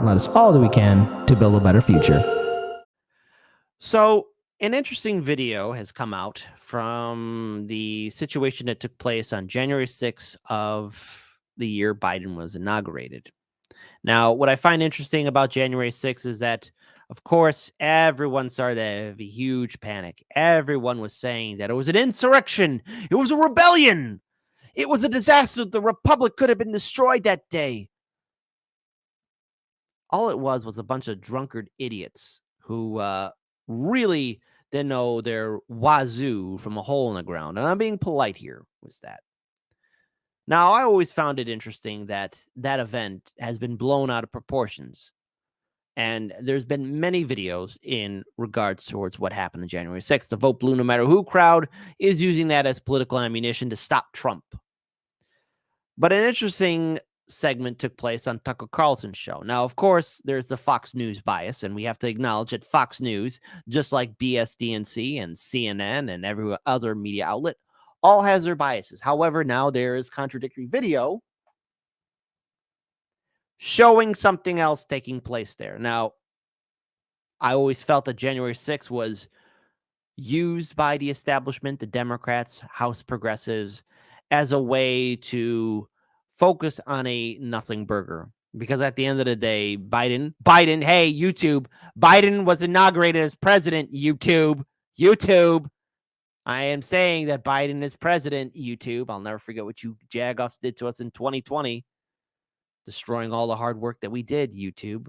let us all do we can to build a better future. So, an interesting video has come out from the situation that took place on January 6th of the year Biden was inaugurated. Now, what I find interesting about January 6th is that, of course, everyone started to have a huge panic. Everyone was saying that it was an insurrection. It was a rebellion. It was a disaster. The republic could have been destroyed that day. All it was a bunch of drunkard idiots who really didn't know their wazoo from a hole in the ground. And I'm being polite here with that. Now, I always found it interesting that that event has been blown out of proportions. And there's been many videos in regards towards what happened on January 6th. The Vote Blue No Matter Who crowd is using that as political ammunition to stop Trump. But an interesting segment took place on Tucker Carlson's show. Now, of course, there's the Fox News bias, and we have to acknowledge that Fox News, just like BSDNC and CNN and every other media outlet, all has their biases. However, now there is contradictory video showing something else taking place there. Now, I always felt that January 6th was used by the establishment, the Democrats, House progressives, as a way to focus on a nothing burger. Because at the end of the day, Biden, hey, YouTube, Biden was inaugurated as president, YouTube. I am saying that Biden is president, YouTube. I'll never forget what you jagoffs did to us in 2020. Destroying all the hard work that we did, YouTube.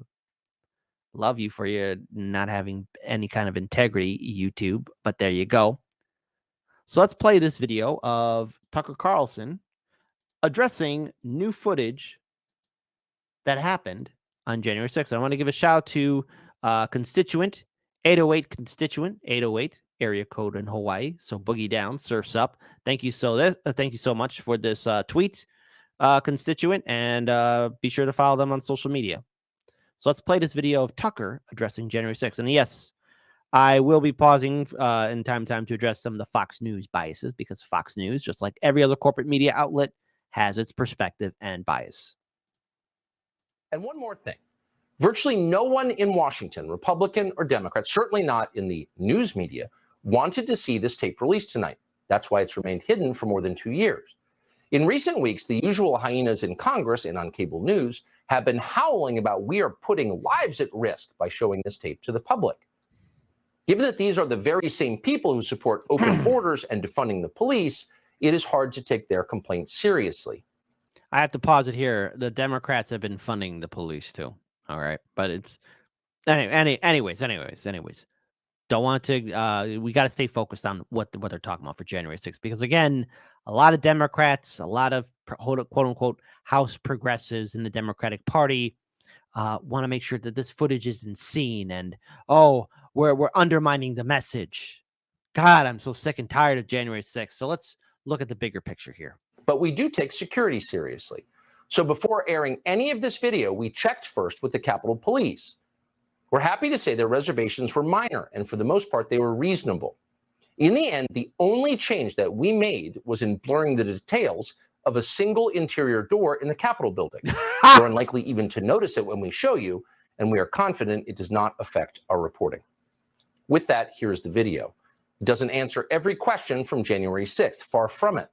Love you for your not having any kind of integrity, YouTube. But there you go. So let's play this video of Tucker Carlson addressing new footage that happened on January 6th. I want to give a shout out to constituent 808 area code in Hawaii. So boogie down, surfs up. Thank you so much for this tweet, constituent, and be sure to follow them on social media. So let's play this video of Tucker addressing January 6th. And yes, I will be pausing in time to address some of the Fox News biases, because Fox News, just like every other corporate media outlet, has its perspective and bias. And one more thing. Virtually no one in Washington, Republican or Democrat, certainly not in the news media, wanted to see this tape released tonight. That's why it's remained hidden for more than 2 years. In recent weeks, the usual hyenas in Congress and on cable news have been howling about we are putting lives at risk by showing this tape to the public. Given that these are the very same people who support open borders and defunding the police, it is hard to take their complaints seriously. I have to pause it here. The Democrats have been funding the police too. All right. But it's anyways. Don't want to, we got to stay focused on what they're talking about for January 6th, because again, a lot of Democrats, a lot of quote unquote House progressives in the Democratic Party want to make sure that this footage isn't seen, and we're undermining the message. God, I'm so sick and tired of January 6th. So let's look at the bigger picture here. But we do take security seriously. So before airing any of this video, we checked first with the Capitol Police. We're happy to say their reservations were minor, and for the most part, they were reasonable. In the end, the only change that we made was in blurring the details of a single interior door in the Capitol building. You're unlikely even to notice it when we show you, and we are confident it does not affect our reporting. With that, here's the video. It doesn't answer every question from January 6th, far from it.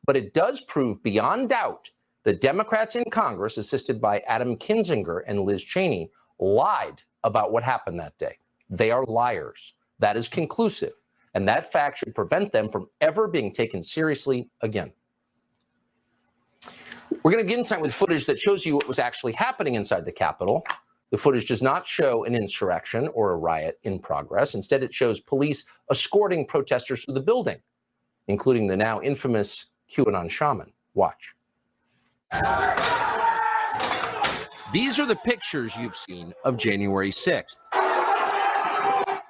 But it does prove beyond doubt that Democrats in Congress, assisted by Adam Kinzinger and Liz Cheney, lied about what happened that day. They are liars. That is conclusive. And that fact should prevent them from ever being taken seriously again. We're going to get inside with footage that shows you what was actually happening inside the Capitol. The footage does not show an insurrection or a riot in progress. Instead, it shows police escorting protesters through the building, including the now infamous QAnon shaman. Watch. These are the pictures you've seen of January 6th.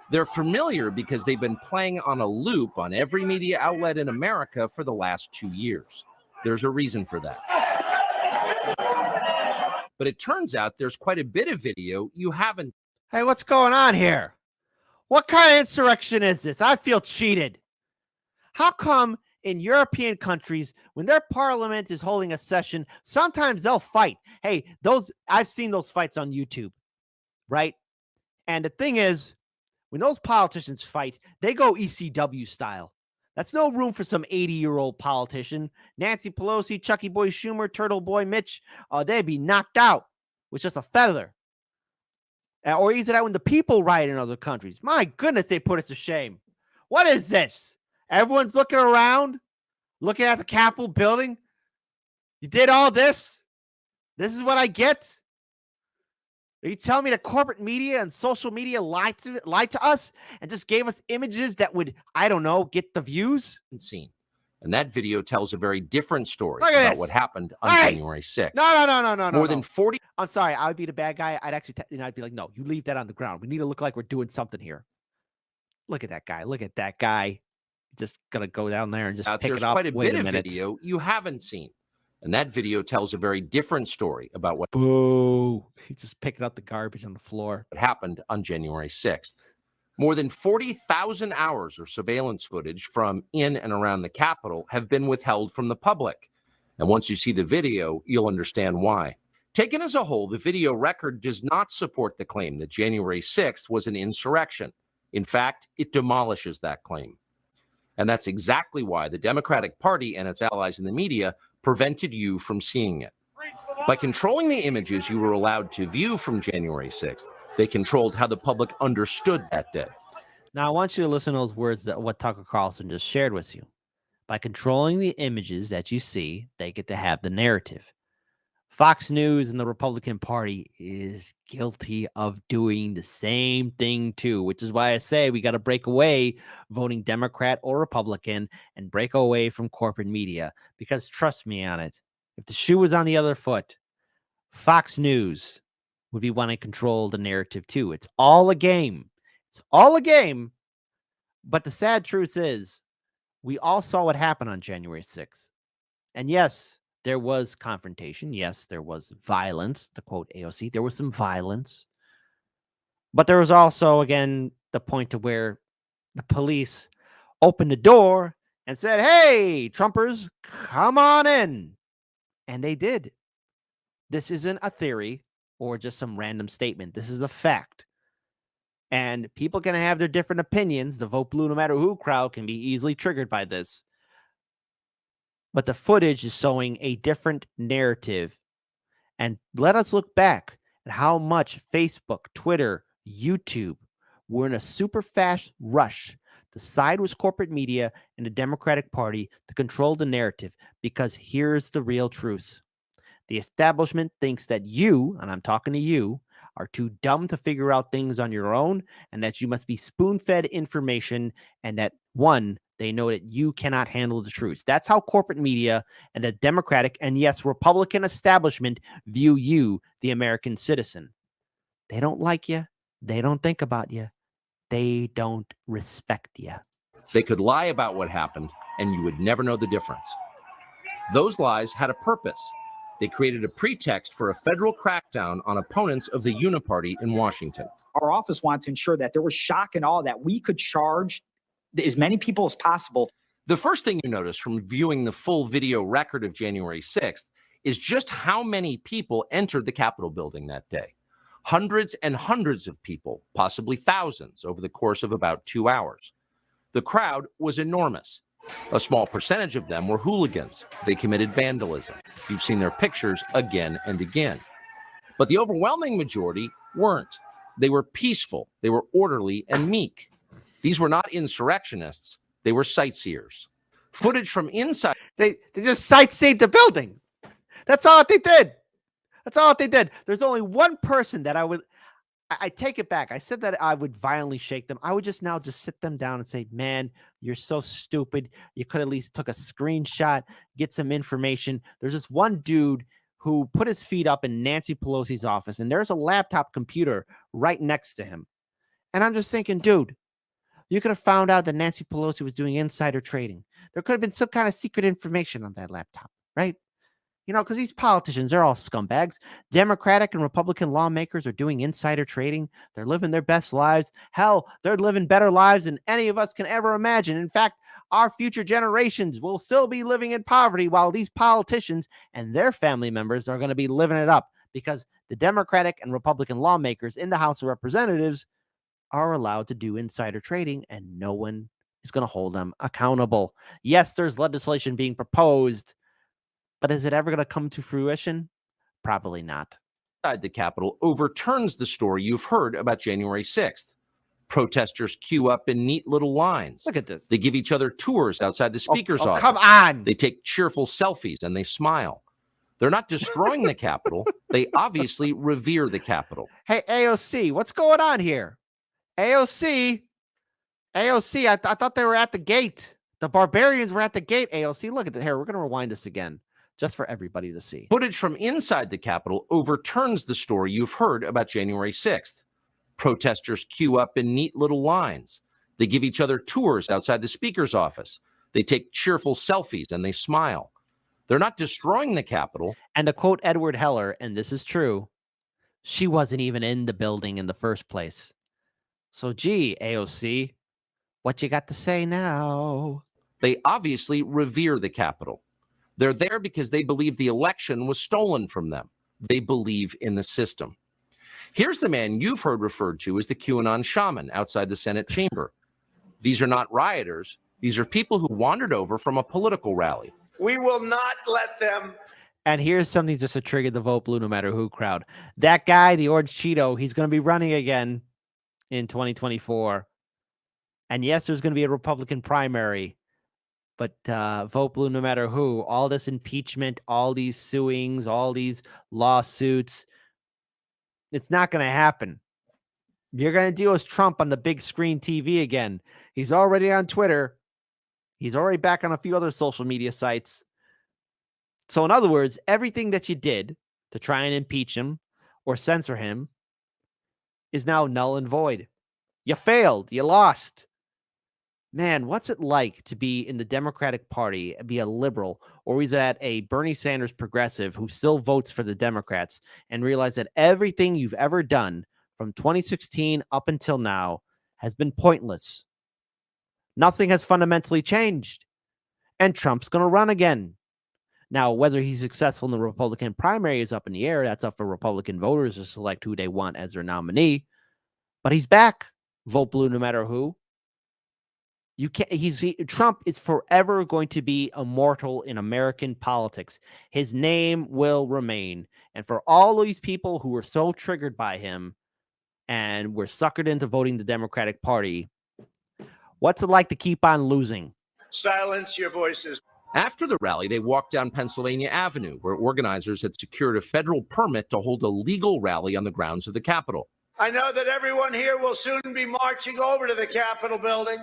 They're familiar because they've been playing on a loop on every media outlet in America for the last 2 years. There's a reason for that. But it turns out there's quite a bit of video you haven't. Hey, what's going on here? What kind of insurrection is this? I feel cheated. How come in European countries, when their parliament is holding a session, sometimes they'll fight. Hey, I've seen those fights on YouTube, right? And the thing is, when those politicians fight, they go ECW style. That's no room for some 80-year-old politician. Nancy Pelosi, Chucky Boy Schumer, Turtle Boy Mitch, they'd be knocked out with just a feather. Or is it out when the people riot in other countries? My goodness, they put us to shame. What is this? Everyone's looking around, looking at the Capitol building. You did all this? This is what I get? Are you telling me that corporate media and social media lied to us and just gave us images that would, I don't know, get the views? Seen. And that video tells a very different story Look at about this. what happened on Hey! January 6th. No. More than 40. I'm sorry. I would be the bad guy. I'd actually, I'd be like, no, you leave that on the ground. We need to look like we're doing something here. Look at that guy. Look at that guy. Just gonna go down there and just pick There's it up. quite a Wait bit a of minute. video you haven't seen. And that video tells a very different story about what Boo. He's just picking up the garbage on the floor. happened on January 6th. More than 40,000 hours of surveillance footage from in and around the Capitol have been withheld from the public. And once you see the video, you'll understand why. Taken as a whole, the video record does not support the claim that January 6th was an insurrection. In fact, it demolishes that claim. And that's exactly why the Democratic Party and its allies in the media prevented you from seeing it. By controlling the images you were allowed to view from January 6th, they controlled how the public understood that day. Now, I want you to listen to those words that what Tucker Carlson just shared with you. By controlling the images that you see, they get to have the narrative. Fox News and the Republican Party is guilty of doing the same thing too, which is why I say we got to break away voting Democrat or Republican and break away from corporate media, because trust me on it, if the shoe was on the other foot, Fox News would be wanting to control the narrative too. It's all a game. It's all a game. But the sad truth is, we all saw what happened on January 6th. And yes, there was confrontation. Yes, there was violence. To quote AOC, there was some violence. But there was also, again, the point to where the police opened the door and said, hey, Trumpers, come on in. And they did. This isn't a theory or just some random statement. This is a fact. And people can have their different opinions. The vote blue no matter who crowd can be easily triggered by this. But the footage is showing a different narrative. And let us look back at how much Facebook, Twitter, YouTube were in a super fast rush to side with corporate media and the Democratic Party to control the narrative. Because here's the real truth. The establishment thinks that you, and I'm talking to you, are too dumb to figure out things on your own, and that you must be spoon-fed information, and that, one, they know that you cannot handle the truth. That's how corporate media and the Democratic and, yes, Republican establishment view you, the American citizen. They don't like you. They don't think about you. They don't respect you. They could lie about what happened, and you would never know the difference. Those lies had a purpose. They created a pretext for a federal crackdown on opponents of the Uniparty in Washington. Our office wanted to ensure that there was shock and awe, that we could charge as many people as possible. The first thing you notice from viewing the full video record of January 6th is just how many people entered the Capitol building that day. Hundreds and hundreds of people, possibly thousands, over the course of about 2 hours. The crowd was enormous. A small percentage of them were hooligans. They committed vandalism. You've seen their pictures again and again. But the overwhelming majority weren't. They were peaceful. They were orderly and meek. These were not insurrectionists. They were sightseers. Footage from inside. They just sightseed the building. That's all they did. That's all they did. There's only one person that I take it back. I said that I would violently shake them. I would just sit them down and say, man, you're so stupid. You could at least took a screenshot, get some information. There's this one dude who put his feet up in Nancy Pelosi's office, and there's a laptop computer right next to him. And I'm just thinking, dude, you could have found out that Nancy Pelosi was doing insider trading. There could have been some kind of secret information on that laptop, right? You know, because these politicians, they're all scumbags. Democratic and Republican lawmakers are doing insider trading. They're living their best lives. Hell, they're living better lives than any of us can ever imagine. In fact, our future generations will still be living in poverty while these politicians and their family members are going to be living it up, because the Democratic and Republican lawmakers in the House of Representatives are allowed to do insider trading and no one is going to hold them accountable. Yes, there's legislation being proposed, but is it ever going to come to fruition? Probably not. Inside the Capitol overturns the story you've heard about January 6th. Protesters queue up in neat little lines. Look at this. They give each other tours outside the speaker's office. Come on. They take cheerful selfies and they smile. They're not destroying the Capitol. They obviously revere the Capitol. Hey, AOC, what's going on here? AOC, I thought they were at the gate. The barbarians were at the gate, AOC. Look at the hair. We're going to rewind this again just for everybody to see. Footage from inside the Capitol overturns the story you've heard about January 6th. Protesters queue up in neat little lines. They give each other tours outside the speaker's office. They take cheerful selfies and they smile. They're not destroying the Capitol. And to quote Edward Heller, and this is true, she wasn't even in the building in the first place. So, gee, AOC, what you got to say now? They obviously revere the Capitol. They're there because they believe the election was stolen from them. They believe in the system. Here's the man you've heard referred to as the QAnon shaman outside the Senate chamber. These are not rioters. These are people who wandered over from a political rally. We will not let them. And here's something just to trigger the vote blue no matter who crowd. That guy, the Orange Cheeto, he's going to be running again in 2024. And yes, there's going to be a Republican primary, but vote blue no matter who. All this impeachment, all these suings, all these lawsuits, it's not going to happen. You're going to deal with Trump on the big screen TV again. He's already on Twitter. He's already back on a few other social media sites. So in other words, everything that you did to try and impeach him or censor him is now null and void. You failed. You lost. Man, what's it like to be in the Democratic Party, be a liberal, or is that a Bernie Sanders progressive who still votes for the Democrats and realize that everything you've ever done from 2016 up until now has been pointless? Nothing has fundamentally changed. And Trump's going to run again. Now, whether he's successful in the Republican primary is up in the air. That's up for Republican voters to select who they want as their nominee. But he's back. Vote blue no matter who. You can't. Trump is forever going to be immortal in American politics. His name will remain. And for all these people who were so triggered by him and were suckered into voting the Democratic Party, what's it like to keep on losing? Silence your voices. After the rally, they walked down Pennsylvania Avenue, where organizers had secured a federal permit to hold a legal rally on the grounds of the Capitol. I know that everyone here will soon be marching over to the Capitol building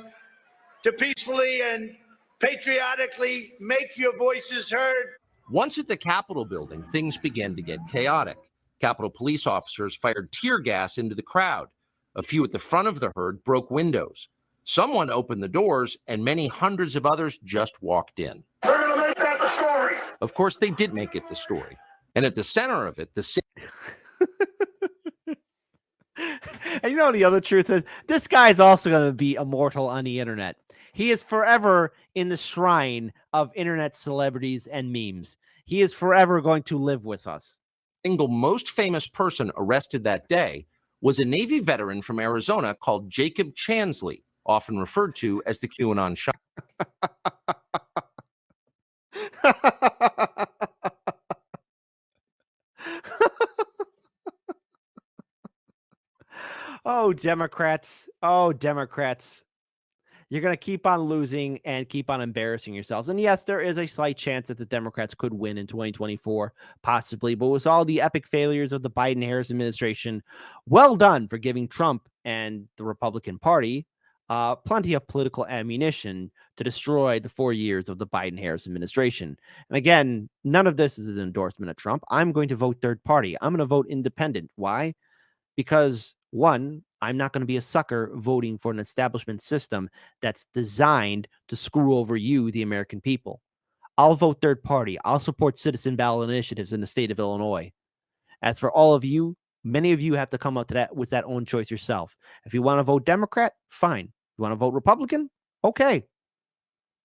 to peacefully and patriotically make your voices heard. Once at the Capitol building, things began to get chaotic. Capitol police officers fired tear gas into the crowd. A few at the front of the herd broke windows. Someone opened the doors, and many hundreds of others just walked in. We're going to make that the story. Of course, they did make it the story. And at the center of it, the city. And you know the other truth is, this guy's also going to be immortal on the internet. He is forever in the shrine of internet celebrities and memes. He is forever going to live with us. Single most famous person arrested that day was a Navy veteran from Arizona called Jacob Chansley, often referred to as the QAnon shaman. Oh, Democrats. Oh, Democrats. You're going to keep on losing and keep on embarrassing yourselves. And yes, there is a slight chance that the Democrats could win in 2024, possibly. But with all the epic failures of the Biden-Harris administration, well done for giving Trump and the Republican Party plenty of political ammunition to destroy the 4 years of the Biden-Harris administration. And again, none of this is an endorsement of Trump. I'm going to vote third party. I'm going to vote independent. Why? Because, one, I'm not going to be a sucker voting for an establishment system that's designed to screw over you, the American people. I'll vote third party. I'll support citizen ballot initiatives in the state of Illinois. As for all of you, many of you have to come up to that with that own choice yourself. If you want to vote Democrat, fine. If you want to vote Republican, okay.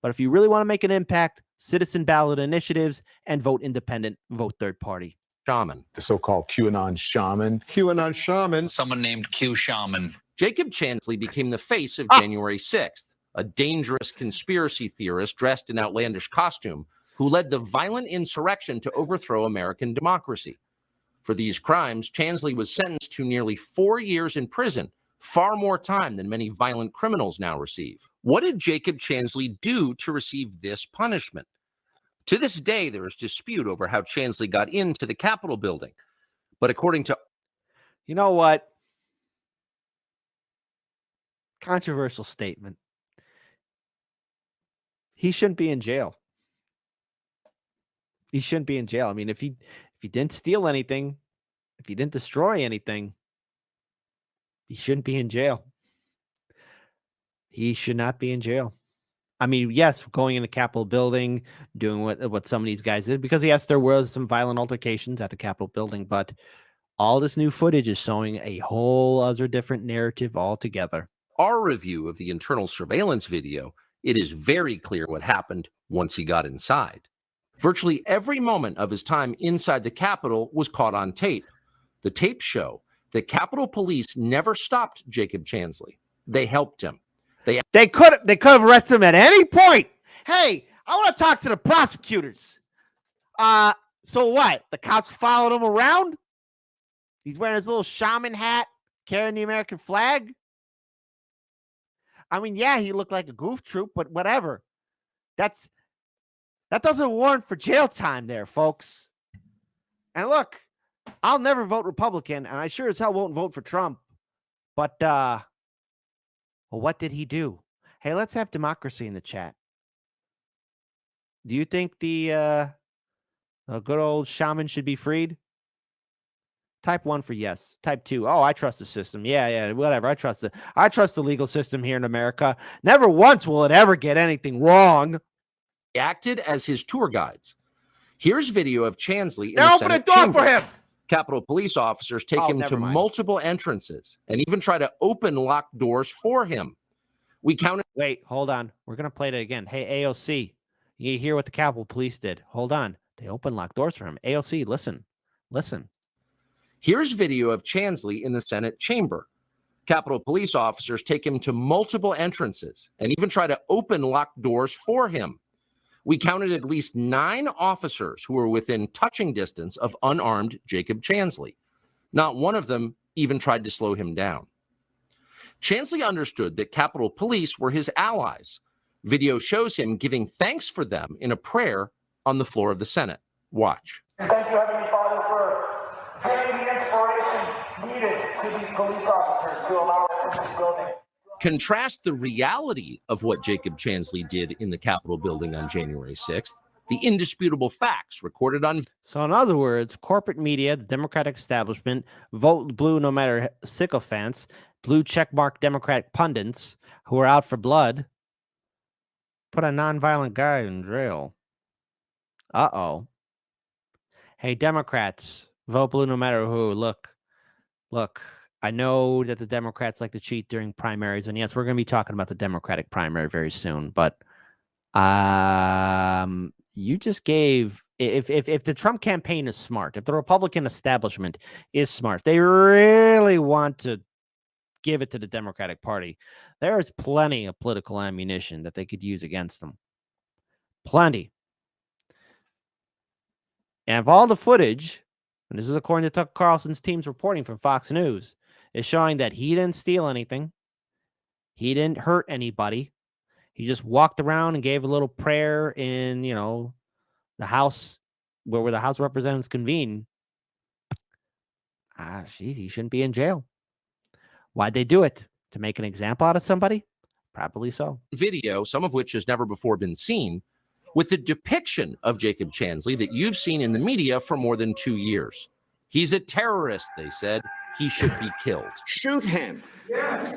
But if you really want to make an impact, citizen ballot initiatives and vote independent, vote third party. Shaman. The so-called QAnon shaman. QAnon shaman. Someone named Q Shaman. Jacob Chansley became the face of January 6th, a dangerous conspiracy theorist dressed in outlandish costume who led the violent insurrection to overthrow American democracy. For these crimes, Chansley was sentenced to nearly 4 years in prison, far more time than many violent criminals now receive. What did Jacob Chansley do to receive this punishment? To this day, there is dispute over how Chansley got into the Capitol building. But according to... You know what? Controversial statement. He shouldn't be in jail. He shouldn't be in jail. I mean, if he didn't steal anything, if he didn't destroy anything, he shouldn't be in jail. He should not be in jail. I mean, yes, going in the Capitol building, doing what some of these guys did, because yes, there was some violent altercations at the Capitol building, but all this new footage is showing a whole other different narrative altogether. Our review of the internal surveillance video, it is very clear what happened once he got inside. Virtually every moment of his time inside the Capitol was caught on tape. The tapes show that Capitol Police never stopped Jacob Chansley. They helped him. They could have arrested him at any point. Hey, I want to talk to the prosecutors. So what? The cops followed him around? He's wearing his little shaman hat, carrying the American flag. I mean, yeah, he looked like a goof troop, but whatever. That doesn't warrant for jail time there, folks. And look, I'll never vote Republican, and I sure as hell won't vote for Trump. But well, what did he do? Hey, let's have democracy in the chat. Do you think the good old shaman should be freed? Type 1 for yes. Type 2. Oh, I trust the system. Yeah, whatever. I trust the legal system here in America. Never once will it ever get anything wrong. acted as his tour guides. Here's video of Chansley in They're the opening Senate a door chamber. for him. Capitol Police officers take him to multiple entrances and even try to open locked doors for him. We counted. Wait, hold on. We're going to play that again. Hey, AOC, you hear what the Capitol Police did? Hold on. They opened locked doors for him. AOC, listen. Here's video of Chansley in the Senate chamber. Capitol Police officers take him to multiple entrances and even try to open locked doors for him. We counted at least 9 officers who were within touching distance of unarmed Jacob Chansley. Not one of them even tried to slow him down. Chansley understood that Capitol Police were his allies. Video shows him giving thanks for them in a prayer on the floor of the Senate. Watch. Thank you, Heavenly Father, for giving the inspiration needed to these police officers to allow us in this building. Contrast the reality of what Jacob Chansley did in the Capitol building on January 6th, the indisputable facts recorded on. So in other words, corporate media, the Democratic establishment, vote blue no matter sycophants, blue checkmark Democratic pundits who are out for blood, put a nonviolent guy in jail. Uh-oh. Hey, Democrats, vote blue no matter who. Look, I know that the Democrats like to cheat during primaries, and yes, we're going to be talking about the Democratic primary very soon, but you just gave, if the Trump campaign is smart, if the Republican establishment is smart, they really want to give it to the Democratic Party, there is plenty of political ammunition that they could use against them. Plenty. And if all the footage, and this is according to Tucker Carlson's team's reporting from Fox News, is showing that he didn't steal anything. He didn't hurt anybody. He just walked around and gave a little prayer in, the House, where the House of Representatives convene. He shouldn't be in jail. Why'd they do it? To make an example out of somebody? Probably so. Video, some of which has never before been seen, with the depiction of Jacob Chansley that you've seen in the media for more than 2 years. He's a terrorist, they said. He should be killed. Shoot him.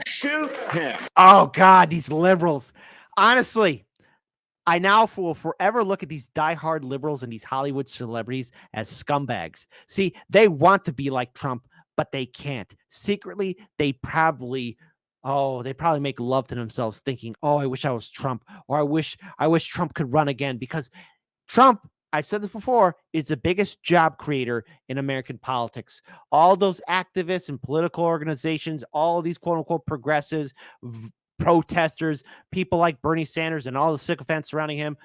Shoot him. Oh, God, these liberals. Honestly, I now will forever look at these diehard liberals and these Hollywood celebrities as scumbags. See, they want to be like Trump, but they can't. Secretly, they probably Oh, they probably make love to themselves thinking, oh, I wish I was Trump, or I wish Trump could run again, because Trump, I've said this before, is the biggest job creator in American politics. All those activists and political organizations, all these quote unquote progressives, protesters, people like Bernie Sanders and all the sycophants surrounding him.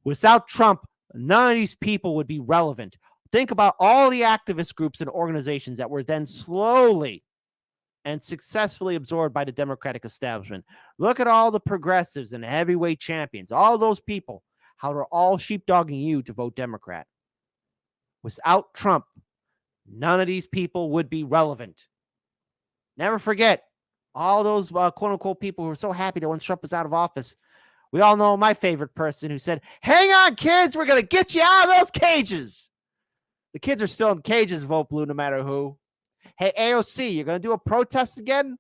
Without Trump, none of these people would be relevant. Think about all the activist groups and organizations that were then slowly and successfully absorbed by the Democratic establishment. Look at all the progressives and heavyweight champions, all those people, how they're all sheepdogging you to vote Democrat. Without Trump, none of these people would be relevant. Never forget all those quote unquote people who were so happy that when Trump was out of office. We all know my favorite person who said, hang on, kids, we're going to get you out of those cages. The kids are still in cages, vote blue, no matter who. Hey, AOC, you're going to do a protest again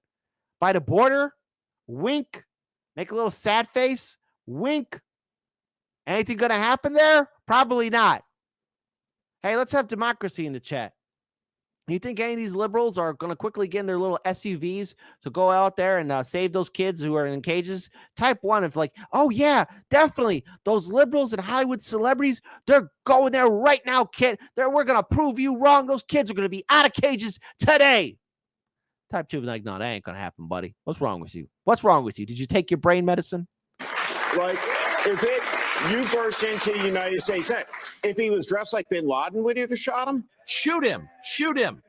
by the border? Wink. Make a little sad face. Wink. Anything going to happen there? Probably not. Hey, let's have democracy in the chat. You think any of these liberals are going to quickly get in their little SUVs to go out there and save those kids who are in cages? Type 1 if like, oh, yeah, definitely. Those liberals and Hollywood celebrities, they're going there right now, kid. We're going to prove you wrong. Those kids are going to be out of cages today. Type 2 like, no, that ain't going to happen, buddy. What's wrong with you? What's wrong with you? Did you take your brain medicine? Like, you burst into the United States, if he was dressed like bin Laden, would you have shot him? Shoot him. Shoot him.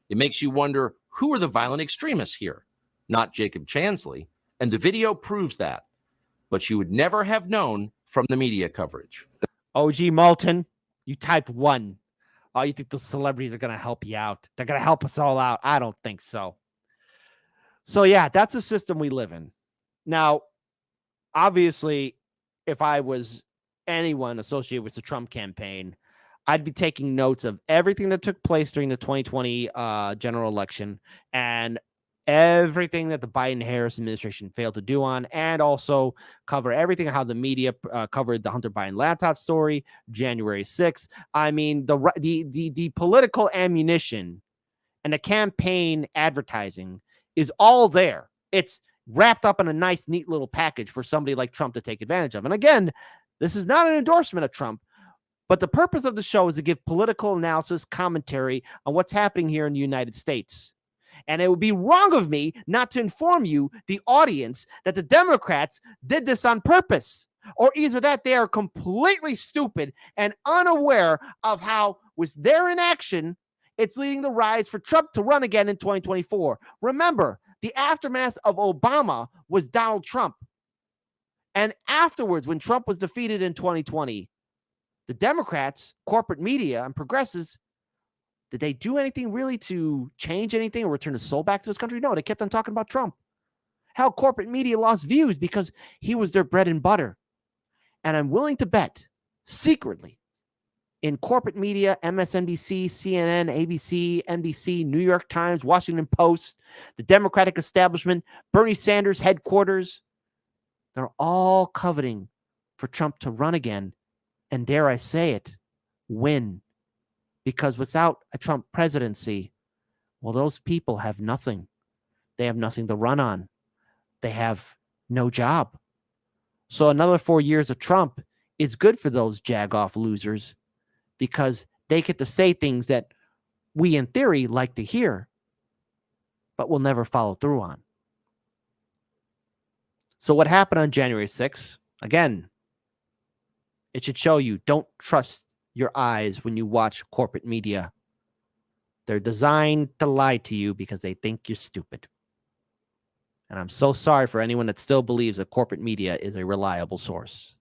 It makes you wonder, who are the violent extremists here? Not Jacob Chansley. And the video proves that. But you would never have known from the media coverage. OG Malton, you typed 1. Oh, you think those celebrities are going to help you out? They're going to help us all out? I don't think so. So, yeah, that's the system we live in. Now, obviously, if I was anyone associated with the Trump campaign, I'd be taking notes of everything that took place during the 2020 general election and everything that the Biden-Harris administration failed to do on, and also cover everything, how the media covered the Hunter Biden laptop story, January 6th. I mean, the political ammunition and the campaign advertising is all there. It's wrapped up in a nice, neat little package for somebody like Trump to take advantage of. And again, this is not an endorsement of Trump, but the purpose of the show is to give political analysis, commentary on what's happening here in the United States. And it would be wrong of me not to inform you, the audience, that the Democrats did this on purpose, or either that they are completely stupid and unaware of how, with their inaction, it's leading the rise for Trump to run again in 2024. Remember, the aftermath of Obama was Donald Trump. And afterwards, when Trump was defeated in 2020, the Democrats, corporate media, and progressives, did they do anything really to change anything or return the soul back to this country? No, they kept on talking about Trump. Hell, corporate media lost views because he was their bread and butter. And I'm willing to bet, secretly, in corporate media, MSNBC, CNN, ABC, NBC, New York Times, Washington Post, the Democratic establishment, Bernie Sanders headquarters, they're all coveting for Trump to run again, and dare I say it, win. Because without a Trump presidency, well, those people have nothing. They have nothing to run on. They have no job. So another 4 years of Trump is good for those jag-off losers, because they get to say things that we, in theory, like to hear, but will never follow through on. So what happened on January 6th? Again, it should show you, don't trust your eyes when you watch corporate media. They're designed to lie to you because they think you're stupid. And I'm so sorry for anyone that still believes that corporate media is a reliable source.